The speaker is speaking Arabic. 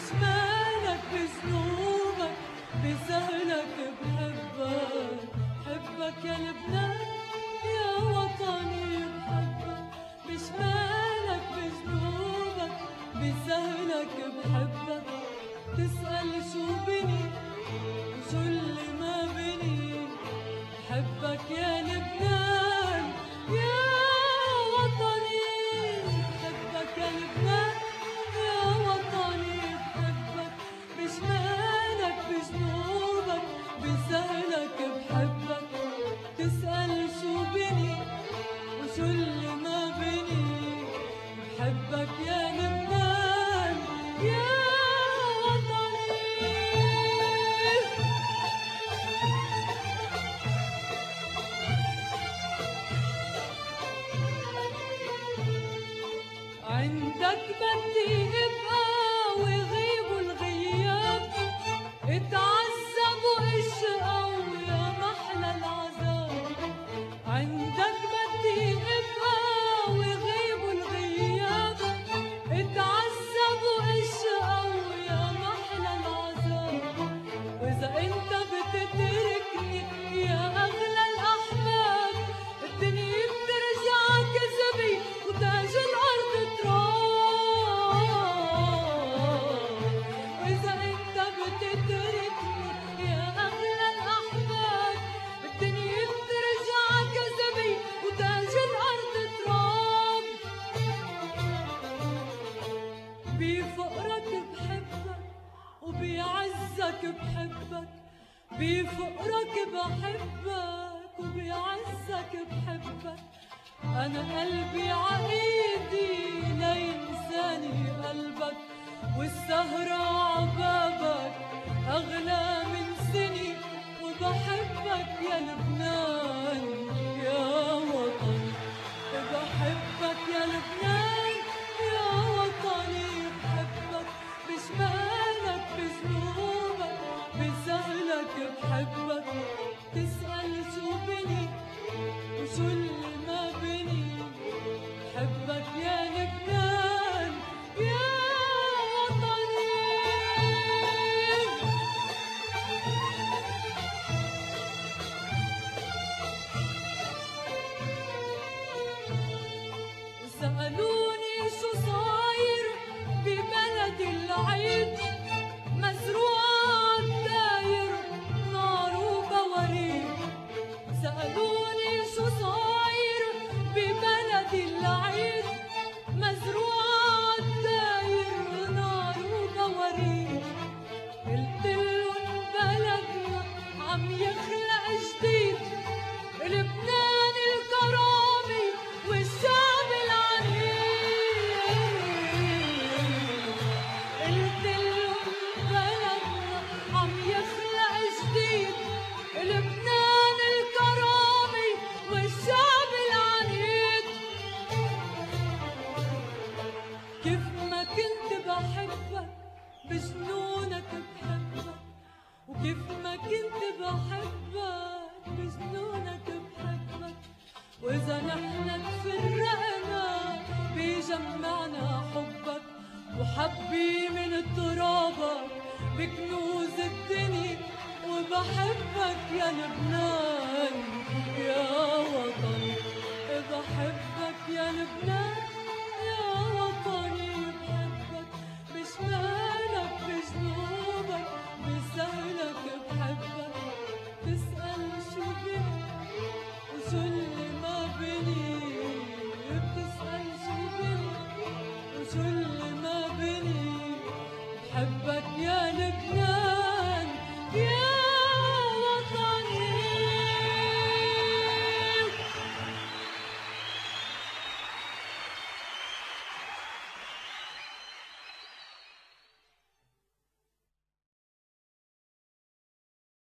بشمالك بذنوبك بسهلك بحبك، بحبك يا لبنان يا وطني بحبك. بشمالك بذنوبك بسهلك بحبك، تسأل شو بني وشو اللي ما بني، بحبك يا لبنان يا وطني، بحبك يا لبنان يا وطني بحبك. بشمالك بذنوبك بسهلك بحبك، تسأل شو بني وشو اللي ما بني، بحبك يا لبنان يا عندك بدي ابقى ويغيبوا الغياب، اتعذبوا اشقوا يا محلى العذاب. عندك بدي ابقى ويغيبوا الغياب، اتعذبوا اشقوا يا محلى العذاب. واذا انت بتتركني يا اغلى الاحباب، الدنيا بترجع كذبي وتاج الارض تراب. واذا انت بتتركني يا اغلى الاحباب، الدنيا بترجع كذبي وتاج الارض تراب. بفقرك بحبك وبيعزك بحبك، بفقرك بحبك وبيعزك بحبك. أنا قلبي عقيدي لينساني قلبك، والسهرة عبابك أغلى من سني، وبحبك يا لبنان يا وطني، بحبك يا لبنان يا وطني بحبك. بشمالك بذنوبك بسهلك بحبك، تسأل شو بني وشو اللي ما بني، بحبك يا لبنان يا وطني. سألوني شو صاير ببلد العيد، مزروعة عالداير نار وبواريد. سألوني شو صاير ببلد العيد، مزروعة عالداير نار وبواريد. قلتلن بلدنا عم يخلق جديد، لبنان الكرامي والشعب العنيد. قلتلن بلدنا عم يخلق جديد، لبنان الكرامي والشعب العنيد. كيف ما كنت بحبك بجنونك بحبك، وكيف ما كنت بحبك بجنونك بحبك. وإذا نحن تفرقنا بيجمعنا حبك، وحبي من ترابك بكنوز الدنيا. وبحبك يا لبنان يا وطني، بحبك يا لبنان يا وطني بحبك. بشمالك بجنوبك بسهلك بحبك، تسأل شو بني وشو اللي ما بني، بتسأل شو بني وشو اللي ما بني، بحبك يا لبنان يا